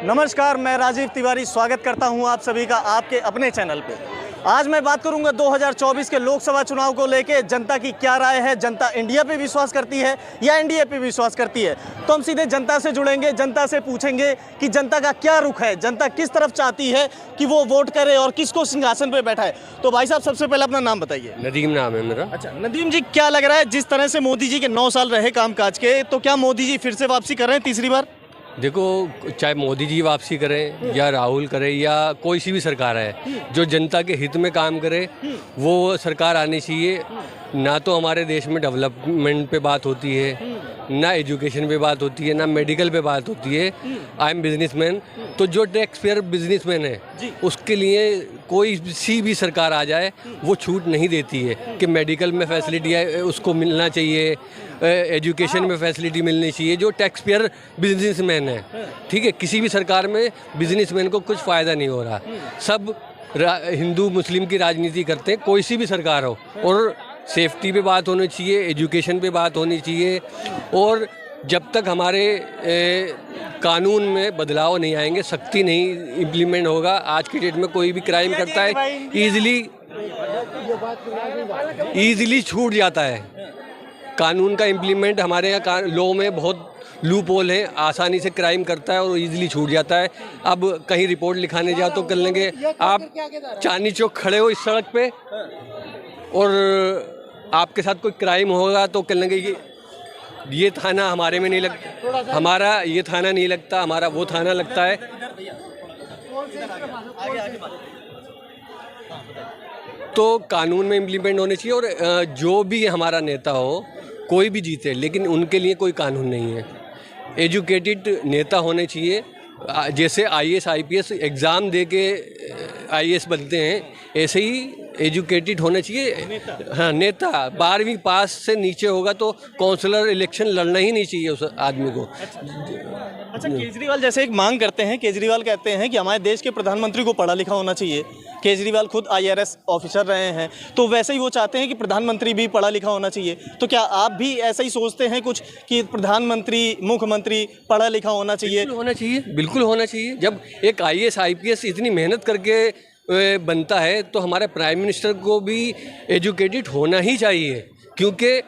नमस्कार, मैं राजीव तिवारी स्वागत करता हूं आप सभी का आपके अपने चैनल पे। आज मैं बात करूंगा 2024 के लोकसभा चुनाव को लेके जनता की क्या राय है, जनता इंडिया पे विश्वास करती है या एनडीए पे विश्वास करती है। तो हम सीधे जनता से जुड़ेंगे, जनता से पूछेंगे कि जनता का क्या रुख है, जनता किस तरफ चाहती है कि वो वोट करे और किसको सिंहासन पे बैठाए। तो भाई साहब, सबसे पहले अपना नाम बताइए। नदीम नाम है मेरा। अच्छा नदीम जी, क्या लग रहा है जिस तरह से मोदी जी के 9 साल रहे कामकाज के, तो क्या मोदी जी फिर से वापसी कर रहे हैं तीसरी बार? देखो, चाहे मोदी जी वापसी करें या राहुल करे या कोई सी भी सरकार है, जो जनता के हित में काम करे वो सरकार आनी चाहिए। ना तो हमारे देश में डेवलपमेंट पे बात होती है, ना एजुकेशन पे बात होती है, ना मेडिकल पे बात होती है। आई एम बिजनेसमैन, तो जो टैक्स पेयर बिजनेसमैन है उसके लिए कोई सी भी सरकार आ जाए वो छूट नहीं देती है कि मेडिकल में फैसिलिटी है उसको मिलना चाहिए, एजुकेशन में फैसिलिटी मिलनी चाहिए। जो टैक्स पेयर बिजनेसमैन है, ठीक है, किसी भी सरकार में बिजनेसमैन को कुछ फ़ायदा नहीं हो रहा। सब हिंदू मुस्लिम की राजनीति करते हैं, कोई सी भी सरकार हो। और सेफ्टी पे बात होनी चाहिए, एजुकेशन पे बात होनी चाहिए। और जब तक हमारे कानून में बदलाव नहीं आएंगे, सख्ती नहीं इम्प्लीमेंट होगा, आज की डेट में कोई भी क्राइम करता है ईजिली छूट जाता है। कानून का इम्प्लीमेंट हमारे यहाँ लॉ में बहुत लूप होल है, आसानी से क्राइम करता है और इजीली छूट जाता है। अब कहीं रिपोर्ट लिखाने जाओ तो कर लेंगे। आप चांदनी चौक खड़े हो इस सड़क पे और आपके साथ कोई क्राइम होगा तो कह लेंगे ये थाना हमारे में नहीं लगता, हमारा ये थाना नहीं लगता, हमारा वो थाना लगता है। तो कानून में इम्प्लीमेंट होने चाहिए। और जो भी हमारा नेता हो, कोई भी जीते, लेकिन उनके लिए कोई कानून नहीं है। एजुकेटेड नेता होने चाहिए। जैसे आईएएस आईपीएस एग्ज़ाम दे के आईएएस बनते हैं, ऐसे ही एजुकेटेड होना चाहिए। हाँ, नेता 12वीं पास से नीचे होगा तो काउंसलर इलेक्शन लड़ना ही नहीं चाहिए उस आदमी को। अच्छा, केजरीवाल जैसे एक मांग करते हैं, केजरीवाल कहते हैं कि हमारे देश के प्रधानमंत्री को पढ़ा लिखा होना चाहिए। केजरीवाल खुद आईआरएस ऑफिसर रहे हैं, तो वैसे ही वो चाहते हैं कि प्रधानमंत्री भी पढ़ा लिखा होना चाहिए। तो क्या आप भी ऐसा ही सोचते हैं कुछ कि प्रधानमंत्री, मुख्यमंत्री पढ़ा लिखा होना चाहिए? बिल्कुल होना चाहिए। जब एक आईएएस आईपीएस इतनी मेहनत करके बनता है तो हमारे प्राइम मिनिस्टर को भी एजुकेटेड होना ही चाहिए। क्योंकि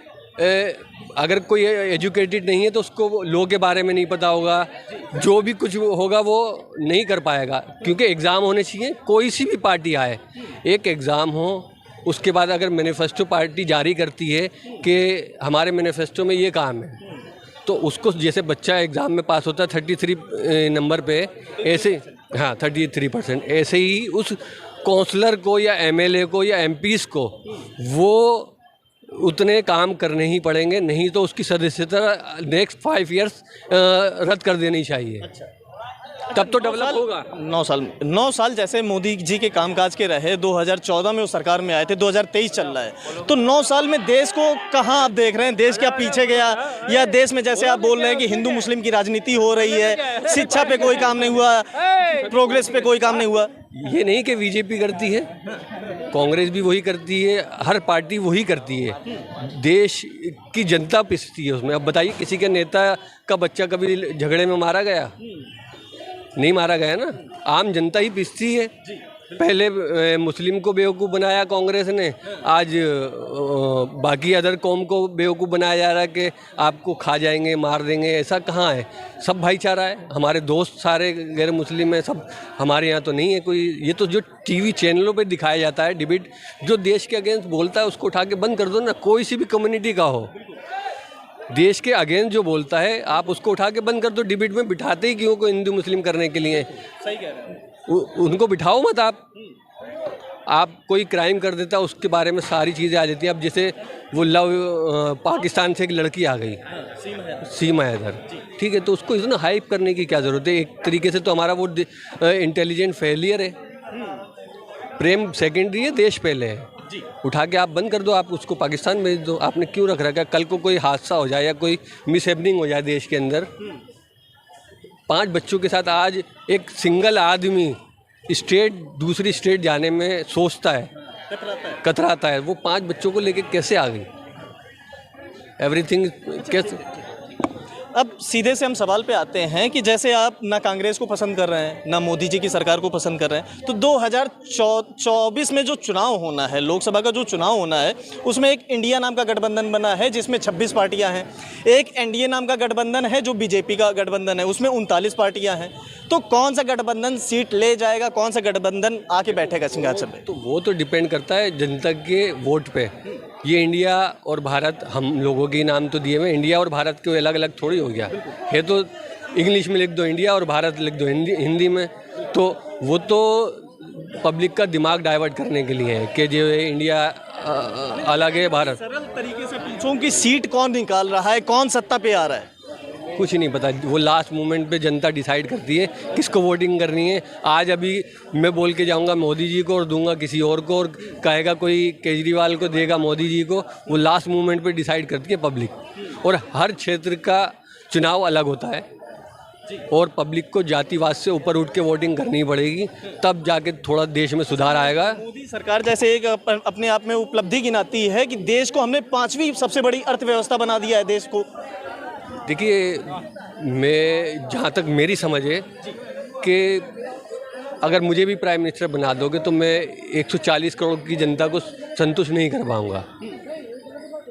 अगर कोई एजुकेटेड नहीं है तो उसको लॉ के बारे में नहीं पता होगा, जो भी कुछ होगा वो नहीं कर पाएगा। क्योंकि एग्ज़ाम होने चाहिए, कोई सी भी पार्टी आए, एक एग्ज़ाम हो, उसके बाद अगर मैनिफेस्टो पार्टी जारी करती है कि हमारे मैनिफेस्टो में ये काम है, तो उसको, जैसे बच्चा एग्ज़ाम में पास होता है 33 नंबर पे, ऐसे, हाँ 33%, ऐसे ही उस काउंसलर को या एमएलए को या एमपीज़ को वो उतने काम करने ही पड़ेंगे, नहीं तो उसकी सदस्यता नेक्स्ट 5 ईयर्स रद्द कर देनी चाहिए। तब तो डेवलप होगा। 9 साल जैसे मोदी जी के कामकाज के रहे, 2014 में वो सरकार में आए थे, 2023 चल रहा है, तो 9 साल में देश को कहाँ आप देख रहे हैं? देश क्या पीछे गया, या देश में जैसे आप बोल रहे हैं कि हिंदू मुस्लिम की राजनीति हो रही है, शिक्षा पे कोई काम नहीं हुआ, प्रोग्रेस पे कोई काम नहीं हुआ? ये नहीं कि बीजेपी करती है, कांग्रेस भी वही करती है, हर पार्टी वही करती है। देश की जनता पिसती है उसमें। अब बताइए, किसी के नेता का बच्चा कभी झगड़े में मारा गया? नहीं मारा गया ना। आम जनता ही पिसती है। पहले मुस्लिम को बेवकूफ़ बनाया कांग्रेस ने, आज बाकी अदर कौम को बेवकूफ़ बनाया जा रहा है कि आपको खा जाएंगे, मार देंगे। ऐसा कहाँ है? सब भाईचारा है। हमारे दोस्त सारे गैर मुस्लिम हैं, सब हमारे यहाँ तो नहीं है कोई। ये तो जो टीवी चैनलों पे दिखाया जाता है डिबेट, जो देश के अगेंस्ट बोलता है उसको उठा के बंद कर दो ना। कोई सी भी कम्युनिटी का हो, देश के अगेंस्ट जो बोलता है आप उसको उठा के बंद कर दो। डिबेट में बिठाते ही क्यों को हिंदू मुस्लिम करने के लिए? सही कह रहे हैं। उनको बिठाओ मत। आप कोई क्राइम कर देता है उसके बारे में सारी चीज़ें आ जाती हैं। अब जैसे वो पाकिस्तान से एक लड़की आ गई, सीमा हैदर, ठीक है, तो उसको इतना हाइप करने की क्या ज़रूरत है? एक तरीके से तो हमारा वो इंटेलिजेंट फेलियर है। प्रेम सेकेंडरी है, देश पहले है। उठा के आप बंद कर दो, आप उसको पाकिस्तान भेज दो। आपने क्यों रख रखा है? कल को कोई हादसा हो जाए या कोई मिसहैपनिंग हो जाए देश के अंदर, 5 बच्चों के साथ आज एक सिंगल आदमी स्टेट दूसरी स्टेट जाने में सोचता है, कतराता है। वो 5 बच्चों को लेके कैसे आ गई? एवरीथिंग कैसे? अब सीधे से हम सवाल पे आते हैं कि जैसे आप ना कांग्रेस को पसंद कर रहे हैं ना मोदी जी की सरकार को पसंद कर रहे हैं, तो 2024 में जो चुनाव होना है, लोकसभा का जो चुनाव होना है, उसमें एक इंडिया नाम का गठबंधन बना है जिसमें 26 पार्टियां हैं। एक एनडीए नाम का गठबंधन है जो बीजेपी का गठबंधन है, उसमें 39 पार्टियां हैं। तो कौन सा गठबंधन सीट ले जाएगा, कौन सा गठबंधन आके बैठेगा सिंहासन पे? तो वो तो डिपेंड करता है जनता के वोट पे। ये इंडिया और भारत हम लोगों के नाम तो दिए हुए, इंडिया और भारत के अलग अलग थोड़ी हो गया है। तो इंग्लिश में लिख दो इंडिया और भारत लिख दो हिंदी में, तो वो तो पब्लिक का दिमाग डाइवर्ट करने के लिए है कि जो इंडिया अलग है, भारत। सरल तरीके से पूछूं कि सीट कौन निकाल रहा है, कौन सत्ता पे आ रहा है? कुछ नहीं पता, वो लास्ट मोमेंट पे जनता डिसाइड करती है किसको वोटिंग करनी है। आज अभी मैं बोल के जाऊंगा मोदी जी को और दूंगा किसी और को, और कहेगा कोई केजरीवाल को देगा मोदी जी को, वो लास्ट मोमेंट पे डिसाइड करती है पब्लिक। और हर क्षेत्र का चुनाव अलग होता है और पब्लिक को जातिवाद से ऊपर उठ के वोटिंग करनी पड़ेगी, तब जाके थोड़ा देश में सुधार आएगा। मोदी सरकार जैसे एक अपने आप में उपलब्धि गिनाती है कि देश को हमने 5वीं सबसे बड़ी अर्थव्यवस्था बना दिया है देश को। देखिए, मैं जहाँ तक मेरी समझ है कि अगर मुझे भी प्राइम मिनिस्टर बना दोगे तो मैं 140 करोड़ की जनता को संतुष्ट नहीं कर पाऊँगा।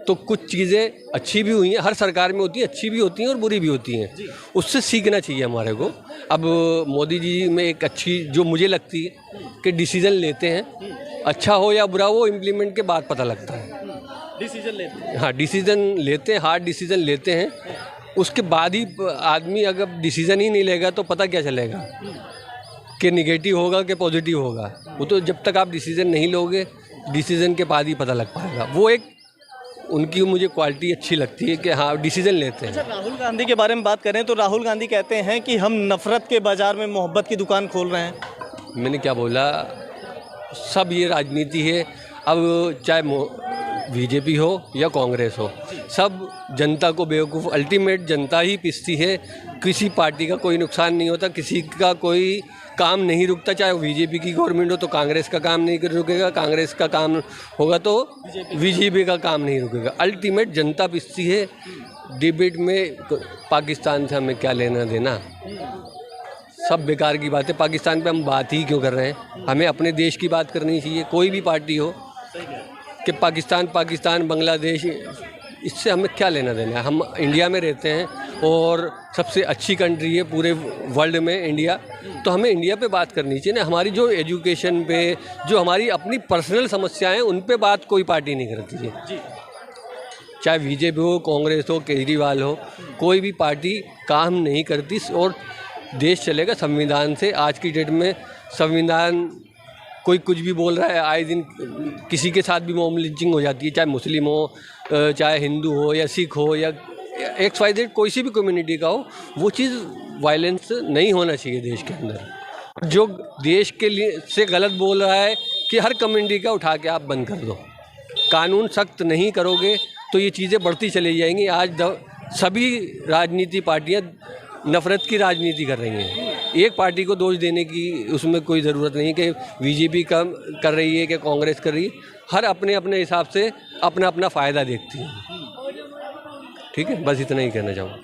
तो कुछ चीज़ें अच्छी भी हुई हैं, हर सरकार में होती हैं, अच्छी भी होती हैं और बुरी भी होती हैं, उससे सीखना चाहिए हमारे को। अब मोदी जी में एक अच्छी जो मुझे लगती है कि डिसीज़न लेते हैं, अच्छा हो या बुरा, वो इम्प्लीमेंट के बाद पता लगता है। डिसीजन लेते हैं। हाँ, डिसीज़न लेते हैं, हार्ड डिसीज़न लेते हैं, उसके बाद ही आदमी अगर डिसीज़न ही नहीं लेगा तो पता क्या चलेगा कि निगेटिव होगा कि पॉजिटिव होगा। वो तो जब तक आप डिसीज़न नहीं लोगे, डिसीज़न के बाद ही पता लग पाएगा। वो एक उनकी मुझे क्वालिटी अच्छी लगती है कि हाँ डिसीज़न लेते हैं। अच्छा, राहुल गांधी के बारे में बात करें तो राहुल गांधी कहते हैं कि हम नफरत के बाजार में मोहब्बत की दुकान खोल रहे हैं। मैंने क्या बोला, सब ये राजनीति है। अब चाहे बीजेपी हो या कांग्रेस हो, सब जनता को बेवकूफ़, अल्टीमेट जनता ही पिसती है। किसी पार्टी का कोई नुकसान नहीं होता, किसी का कोई काम नहीं रुकता। चाहे वो बीजेपी की गवर्नमेंट हो तो कांग्रेस का काम नहीं रुकेगा, कांग्रेस का काम होगा तो बीजेपी का काम नहीं रुकेगा। अल्टीमेट जनता पिसती है। डिबेट में पाकिस्तान से हमें क्या लेना देना, सब बेकार की बात है। पाकिस्तान पे हम बात ही क्यों कर रहे हैं? हमें अपने देश की बात करनी चाहिए, कोई भी पार्टी हो, कि पाकिस्तान बांग्लादेश, इससे हमें क्या लेना देना है। हम इंडिया में रहते हैं और सबसे अच्छी कंट्री है पूरे वर्ल्ड में इंडिया, तो हमें इंडिया पे बात करनी चाहिए ना। हमारी जो एजुकेशन पे, जो हमारी अपनी पर्सनल समस्याएं हैं, उन पे बात कोई पार्टी नहीं करती है। चाहे बीजेपी हो, कांग्रेस हो, केजरीवाल हो, कोई भी पार्टी काम नहीं करती और देश चलेगा संविधान से। आज की डेट में संविधान, कोई कुछ भी बोल रहा है, आए दिन किसी के साथ भी मॉब लिंचिंग हो जाती है, चाहे मुस्लिम हो, चाहे हिंदू हो या सिख हो या XYZ कोई सी भी कम्युनिटी का हो। वो चीज़ वायलेंस नहीं होना चाहिए देश के अंदर। जो देश के लिए से गलत बोल रहा है कि हर कम्युनिटी का उठा के आप बंद कर दो, कानून सख्त नहीं करोगे तो ये चीज़ें बढ़ती चली जाएंगी। आज सभी राजनीति पार्टियाँ नफ़रत की राजनीति कर रही हैं। एक पार्टी को दोष देने की उसमें कोई ज़रूरत नहीं कि बीजेपी का कर रही है कि कांग्रेस कर रही है। हर अपने अपने हिसाब से अपना अपना फ़ायदा देखती है। ठीक है, बस इतना ही कहना चाहूँगा।